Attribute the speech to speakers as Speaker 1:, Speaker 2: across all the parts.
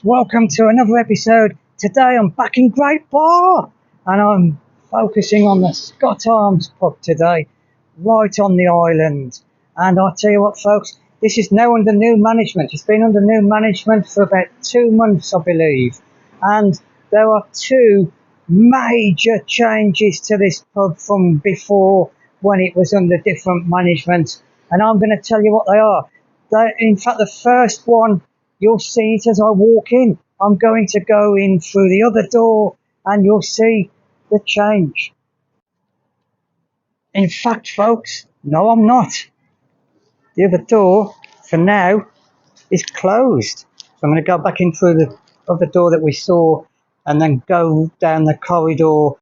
Speaker 1: Welcome to another episode. Today I'm back in Great Barr and I'm focusing on the Scott Arms pub today, right on the island. And I'll tell you what, folks, this is now under new management. It's been under new management for about 2 months, I believe. And there are two major changes to this pub from before, when it was under different management. And I'm going to tell you what they are. In fact, the first one, you'll see it as I walk in. I'm going to go in through the other door and you'll see the change. In fact, folks, no, I'm not. The other door, for now, is closed. So I'm going to go back in through the other door that we saw and then go down the corridor.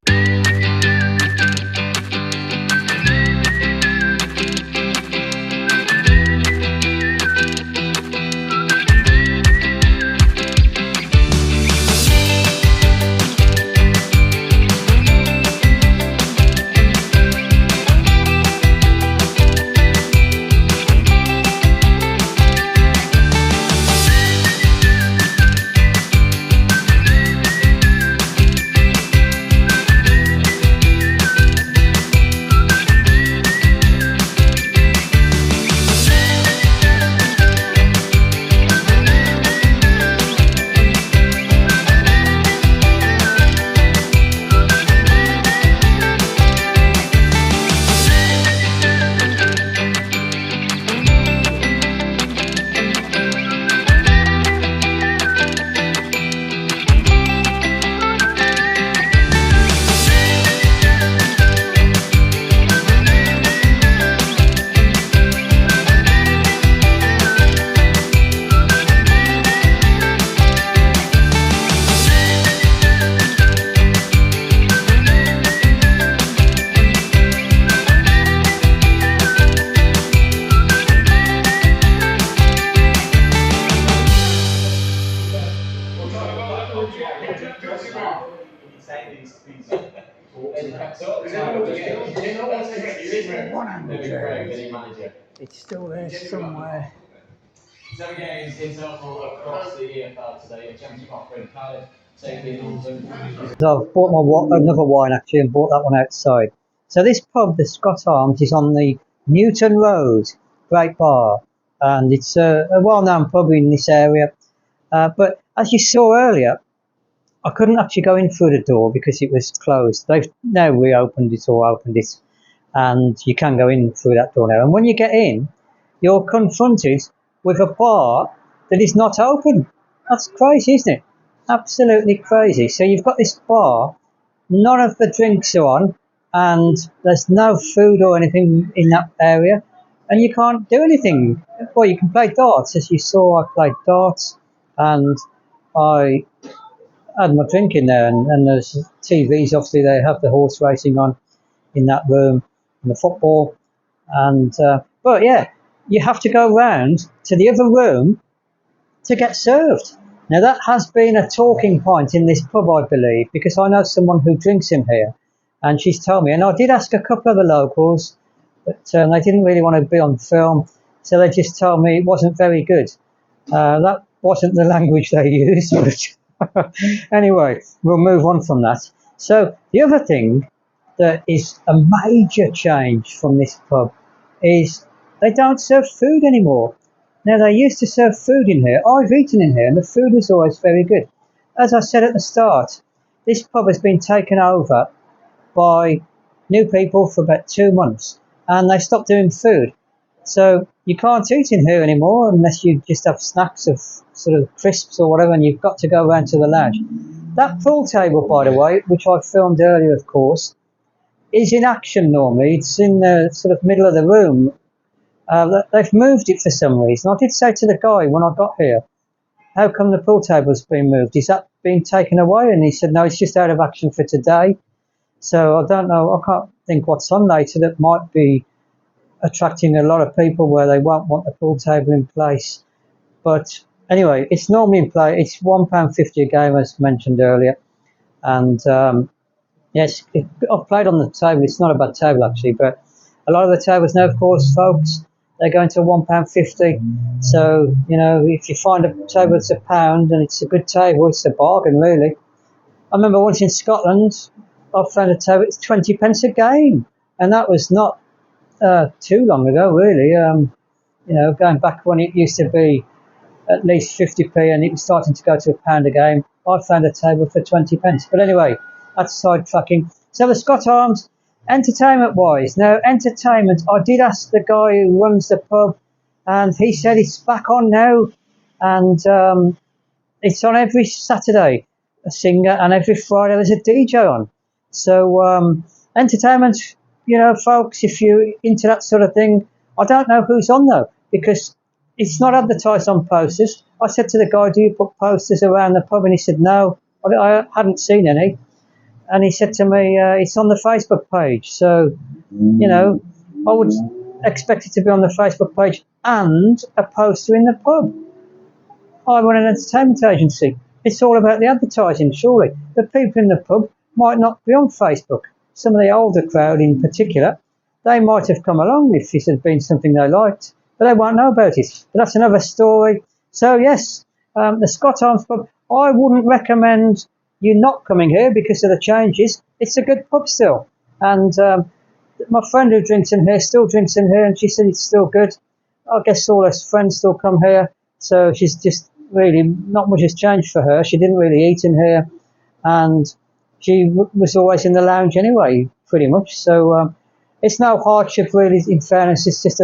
Speaker 1: It's still there somewhere.
Speaker 2: 7 games in total across the EFL today. A championship offering Cardiff, taking
Speaker 1: So I've bought another wine actually and bought that one outside. So this pub, the Scott Arms, is on the Newton Road, Great Barr, and it's a well-known pub in this area. But as you saw earlier, I couldn't actually go in through the door because it was closed. They've now reopened it or opened it, and you can go in through that door now. And when you get in, you're confronted with a bar that is not open. That's crazy, isn't it? Absolutely crazy. So you've got this bar, none of the drinks are on, and there's no food or anything in that area, and you can't do anything. Well, you can play darts, as you saw. I played darts, and I had my drink in there, and there's TVs. Obviously, they have the horse racing on in that room, and the football, and but yeah, you have to go round to the other room to get served. Now that has been a talking point in this pub, I believe, because I know someone who drinks in here, and she's told me, and I did ask a couple of the locals, but they didn't really want to be on film, so they just told me it wasn't very good. That wasn't the language they used, but anyway, we'll move on from that. So the other thing that is a major change from this pub is they don't serve food anymore. Now, they used to serve food in here. I've eaten in here, and the food was always very good. As I said at the start, this pub has been taken over by new people for about 2 months, and they stopped doing food. So you can't eat in here anymore unless you just have snacks of sort of crisps or whatever, and you've got to go round to the lounge. That pool table, by the way, which I filmed earlier, of course, is in action normally. It's in the sort of middle of the room. They've moved it for some reason. I did say to the guy when I got here, how come the pool table's been moved? Is that being taken away? And he said, no, it's just out of action for today. So I don't know. I can't think what's on later that might be attracting a lot of people where they won't want the pool table in place. But anyway, it's normally in play. It's £1.50 a game, as mentioned earlier. And yes, I've played on the table. It's not a bad table, actually. But a lot of the tables now, of course, folks, they're going to £1.50. So, you know, if you find a table that's £1 and it's a good table, it's a bargain, really. I remember once in Scotland, I found a table, it's 20 pence a game. And that was not too long ago, really. You know, going back when it used to be at least 50p and it was starting to go to £1 a game, I found a table for 20 pence. But anyway, that's sidetracking. So the Scott Arms, entertainment-wise. Now, entertainment, I did ask the guy who runs the pub, and he said it's back on now, and it's on every Saturday, a singer, and every Friday there's a DJ on. So, entertainment, you know, folks, if you're into that sort of thing, I don't know who's on though, because it's not advertised on posters. I said to the guy, do you put posters around the pub? And he said, no, I hadn't seen any. And he said to me, it's on the Facebook page. So, you know, I would expect it to be on the Facebook page and a poster in the pub. I run an entertainment agency. It's all about the advertising, surely. The people in the pub might not be on Facebook. Some of the older crowd in particular, they might have come along if this had been something they liked, but they won't know about it. But that's another story. So, yes, the Scott Arms pub, I wouldn't recommend you not coming here because of the changes. It's a good pub still. And my friend who drinks in here still drinks in here, and she said it's still good. I guess all her friends still come here. So she's just really, not much has changed for her. She didn't really eat in here, and she was always in the lounge anyway, pretty much. So it's no hardship really, in fairness. It's just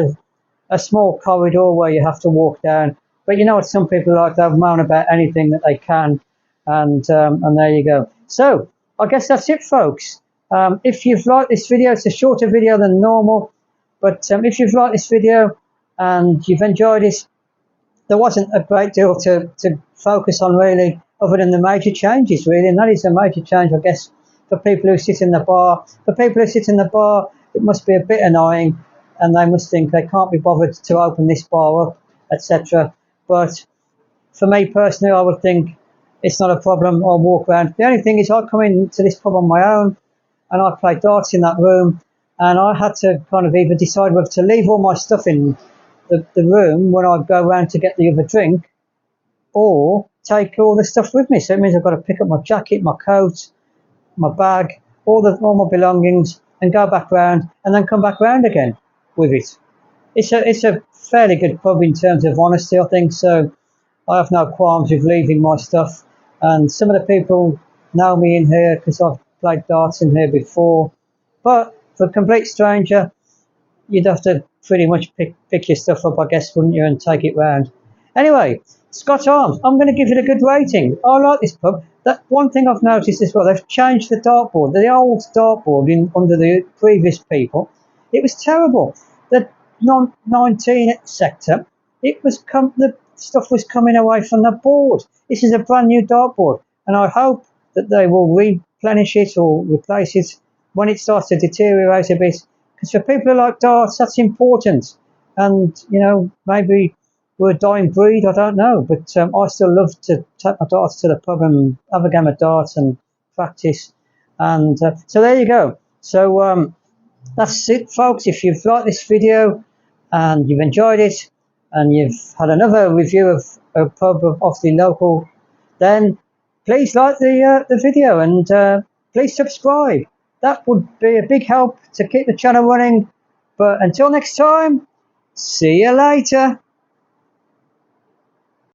Speaker 1: a small corridor where you have to walk down. But you know what some people like, they'll moan about anything that they can, and there you go. So I guess that's it, folks. If you've liked this video, it's a shorter video than normal, but if you've liked this video and you've enjoyed it, there wasn't a great deal to focus on really, other than the major changes really, and that is a major change, I guess, for people who sit in the bar. For people who sit in the bar, it must be a bit annoying, and they must think they can't be bothered to open this bar up, etc. But for me personally, I would think it's not a problem. I'll walk around. The only thing is, I come into this pub on my own, and I play darts in that room, and I had to kind of either decide whether to leave all my stuff in the room when I go around to get the other drink, or take all the stuff with me. So it means I've got to pick up my jacket, my coat, my bag, all my belongings, and go back round, and then come back round again with it. It's a fairly good pub in terms of honesty, I think. So I have no qualms with leaving my stuff. And some of the people know me in here because I've played darts in here before. But for a complete stranger, you'd have to pretty much pick your stuff up, I guess, wouldn't you, and take it round. Anyway, Scott Arms, I'm going to give it a good rating. I like this pub. That one thing I've noticed as well, they've changed the dartboard. The old dartboard under the previous people, it was terrible. The 19 sector, the stuff was coming away from the board. This is a brand new dartboard, and I hope that they will replenish it or replace it when it starts to deteriorate a bit. Because for people who like darts, that's important. And, you know, maybe we're a dying breed, I don't know. But I still love to take my darts to the pub and have a game of darts and practice. And so there you go. So that's it, folks. If you've liked this video and you've enjoyed it, and you've had another review of a pub of the local, then please like the video, and please subscribe. That would be a big help to keep the channel running. But until next time, see you later.